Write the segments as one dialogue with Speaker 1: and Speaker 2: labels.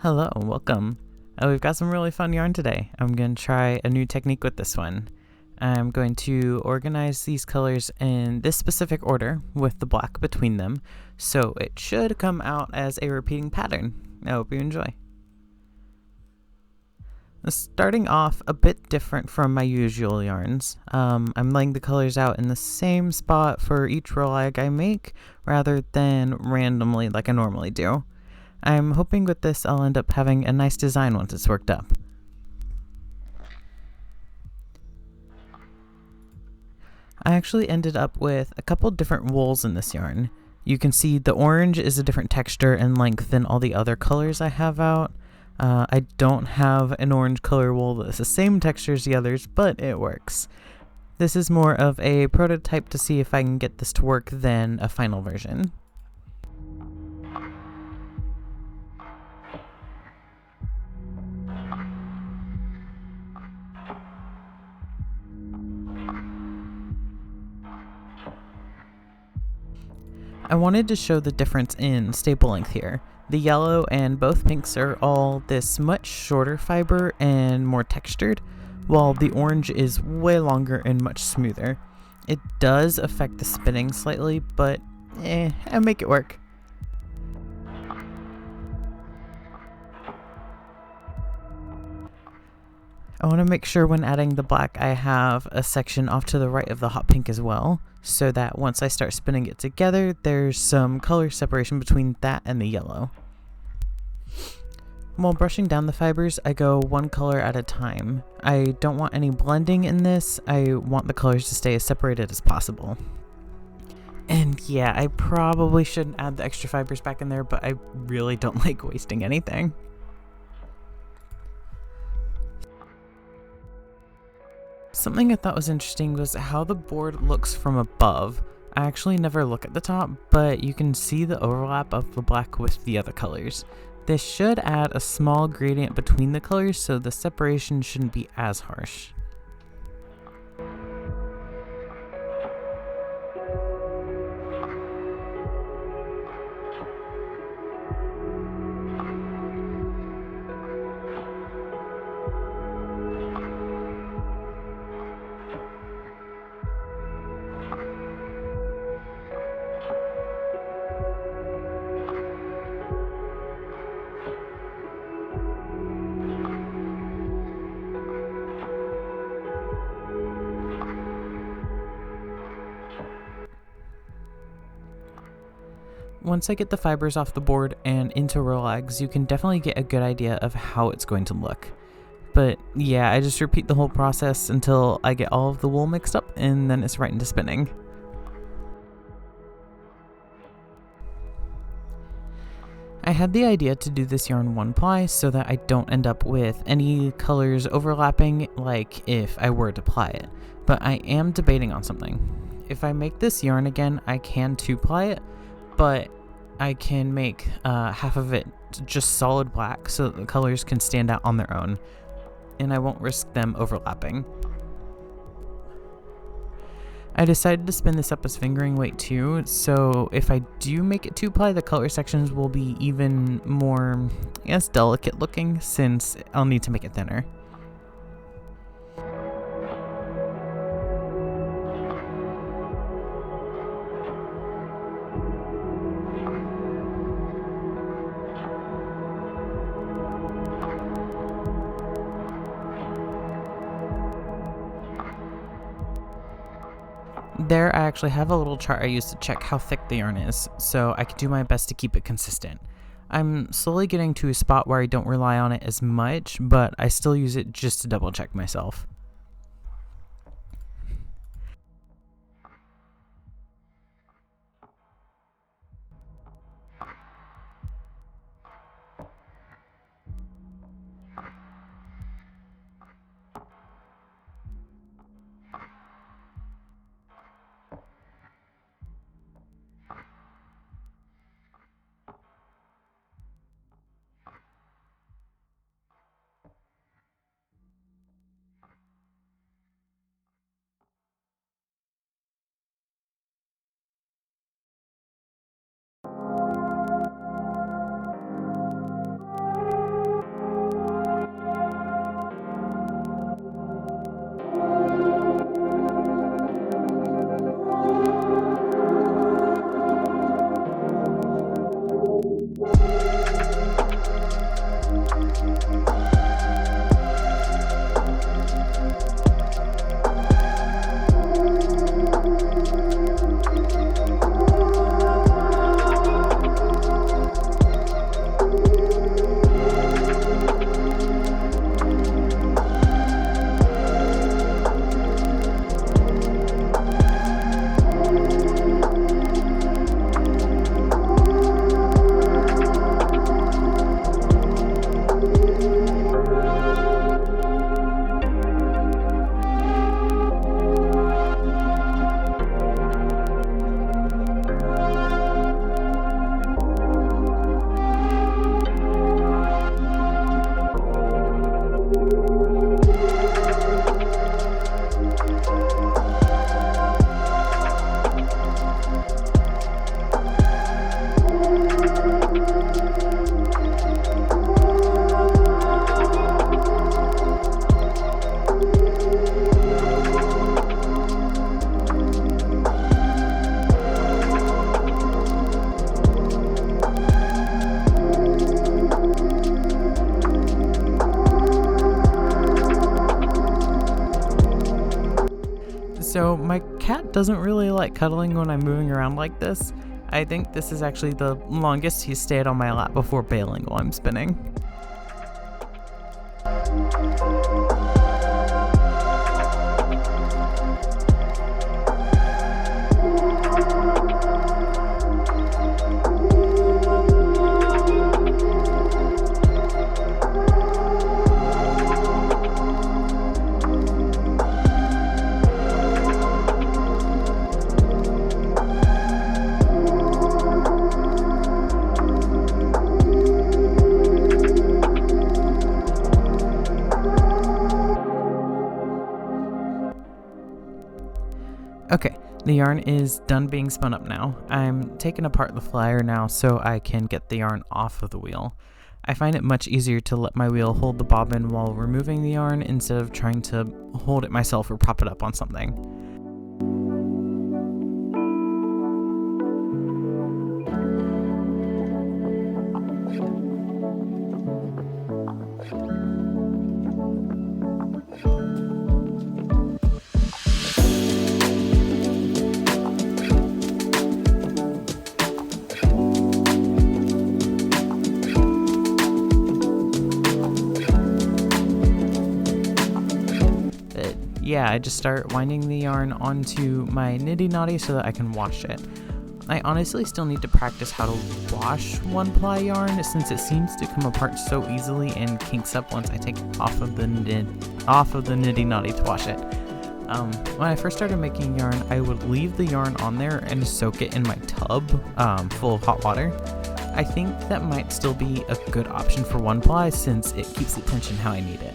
Speaker 1: Hello, welcome. We've got some really fun yarn today. I'm going to try a new technique with this one. I'm going to organize these colors in this specific order with the black between them, so it should come out as a repeating pattern. I hope you enjoy. Starting off a bit different from my usual yarns, I'm laying the colors out in the same spot for each row lag I make, rather than randomly like I normally do. I'm hoping with this I'll end up having a nice design once it's worked up. I actually ended up with a couple different wools in this yarn. You can see the orange is a different texture and length than all the other colors I have out. I don't have an orange color wool that's the same texture as the others, but it works. This is more of a prototype to see if I can get this to work than a final version. I wanted to show the difference in staple length here. The yellow and both pinks are all this much shorter fiber and more textured, while the orange is way longer and much smoother. It does affect the spinning slightly, but I make it work. I want to make sure when adding the black I have a section off to the right of the hot pink as well, so that once I start spinning it together, there's some color separation between that and the yellow. While brushing down the fibers, I go one color at a time. I don't want any blending in this, I want the colors to stay as separated as possible. And yeah, I probably shouldn't add the extra fibers back in there, but I really don't like wasting anything. Something I thought was interesting was how the board looks from above. I actually never look at the top, but you can see the overlap of the black with the other colors. This should add a small gradient between the colors, so the separation shouldn't be as harsh. Once I get the fibers off the board and into row lags, you can definitely get a good idea of how it's going to look. But yeah, I just repeat the whole process until I get all of the wool mixed up, and then it's right into spinning. I had the idea to do this yarn one ply so that I don't end up with any colors overlapping like if I were to ply it, but I am debating on something. If I make this yarn again, I can two ply it, but I can make half of it just solid black so that the colors can stand out on their own, and I won't risk them overlapping. I decided to spin this up as fingering weight too, so if I do make it two ply, the color sections will be even more, I guess, delicate looking, since I'll need to make it thinner. There, I actually have a little chart I use to check how thick the yarn is, so I can do my best to keep it consistent. I'm slowly getting to a spot where I don't rely on it as much, but I still use it just to double check myself. So my cat doesn't really like cuddling when I'm moving around like this. I think this is actually the longest he's stayed on my lap before bailing while I'm spinning. Okay, the yarn is done being spun up now. I'm taking apart the flyer now so I can get the yarn off of the wheel. I find it much easier to let my wheel hold the bobbin while removing the yarn instead of trying to hold it myself or prop it up on something. Yeah, I just start winding the yarn onto my niddy noddy so that I can wash it. I honestly still need to practice how to wash one ply yarn since it seems to come apart so easily and kinks up once I take it off of the niddy noddy to wash it. When I first started making yarn, I would leave the yarn on there and soak it in my tub full of hot water. I think that might still be a good option for one ply since it keeps the tension how I need it.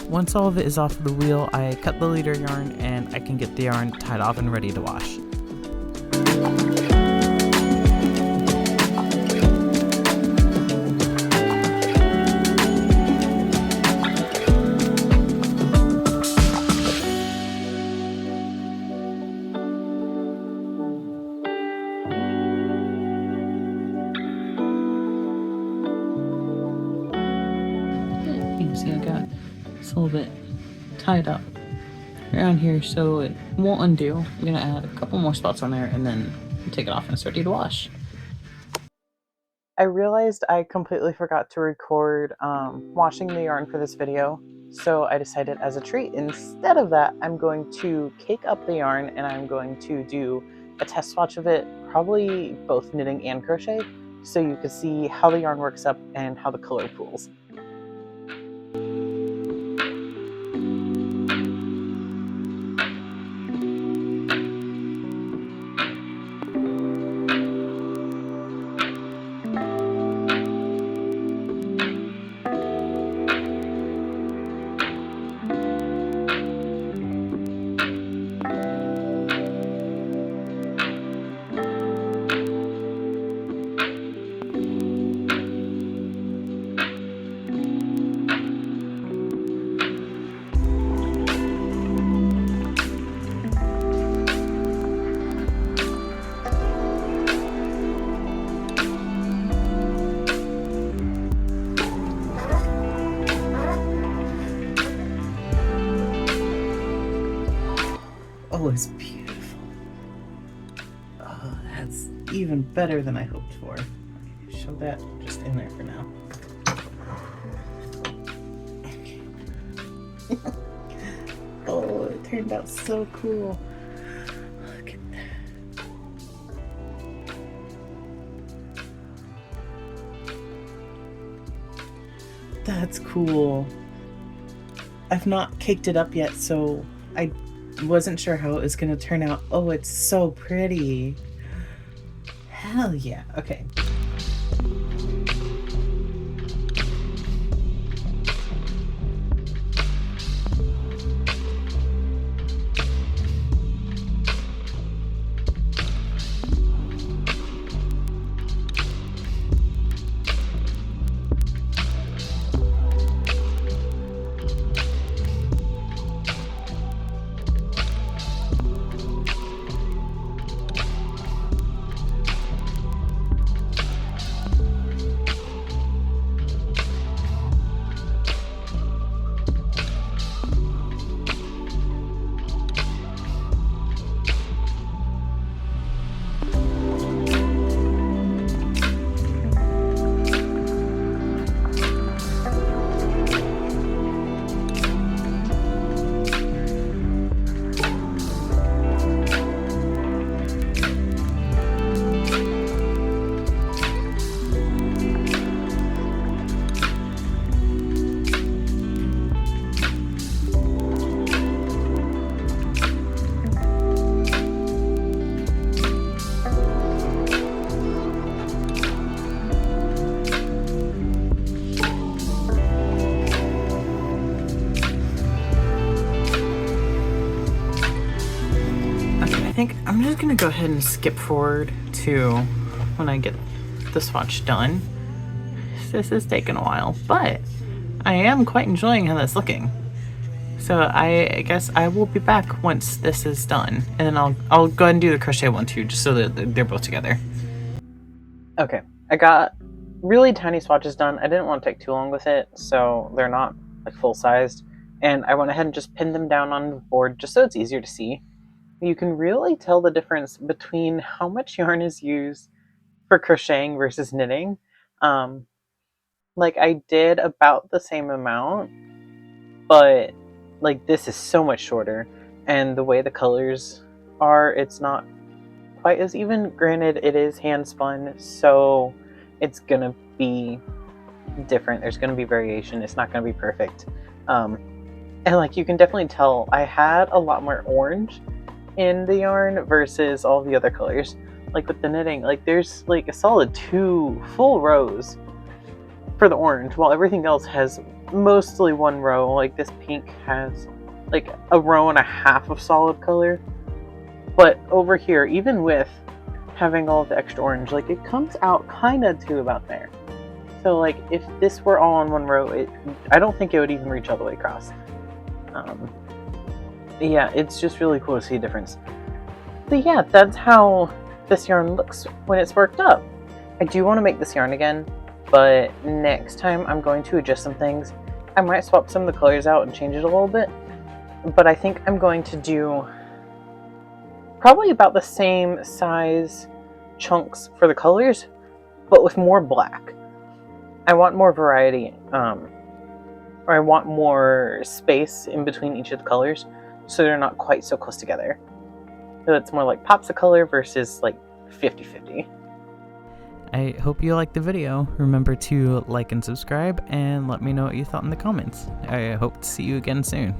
Speaker 1: Once all of it is off the wheel, I cut the leader yarn and I can get the yarn tied off and ready to wash. You can see I got it's a little bit tied up around here so it won't undo. I'm gonna add a couple more spots on there and then take it off and it's ready to wash. I realized I completely forgot to record washing the yarn for this video, so I decided as a treat, instead of that, I'm going to cake up the yarn and I'm going to do a test swatch of it, probably both knitting and crochet, so you can see how the yarn works up and how the color pools. Oh, it's beautiful. Oh, that's even better than I hoped for. Show that just in there for now. Oh, it turned out so cool. Look at that. That's cool. I've not caked it up yet, so I wasn't sure how it was going to turn out. Oh, it's so pretty. Hell yeah. Okay. I think I'm just gonna go ahead and skip forward to when I get the swatch done. This is taking a while, but I am quite enjoying how that's looking. So I guess I will be back once this is done, and then I'll go ahead and do the crochet one too, just so that they're both together. Okay, I got really tiny swatches done. I didn't want to take too long with it, so they're not like full sized, and I went ahead and just pinned them down on the board just so it's easier to see. You can really tell the difference between how much yarn is used for crocheting versus knitting. Like I did about the same amount, but like this is so much shorter, and the way the colors are, it's not quite as even. Granted, it is hand spun, so it's gonna be different. There's gonna be variation. It's not gonna be perfect. And like you can definitely tell I had a lot more orange in the yarn versus all the other colors. Like with the knitting, like there's like a solid 2 full rows for the orange, while everything else has mostly 1 row. Like this pink has like a row and a half of solid color, but over here, even with having all of the extra orange, like it comes out kind of to about there. So like if this were all on 1 row, I don't think it would even reach all the way across. Yeah, it's just really cool to see a difference. But yeah, that's how this yarn looks when it's worked up. I do want to make this yarn again, but next time I'm going to adjust some things. I might swap some of the colors out and change it a little bit, but I think I'm going to do probably about the same size chunks for the colors, but with more black. I want more variety, or I want more space in between each of the colors, so they're not quite so close together. So it's more like pops of color versus like 50-50. I hope you liked the video. Remember to like and subscribe, and let me know what you thought in the comments. I hope to see you again soon.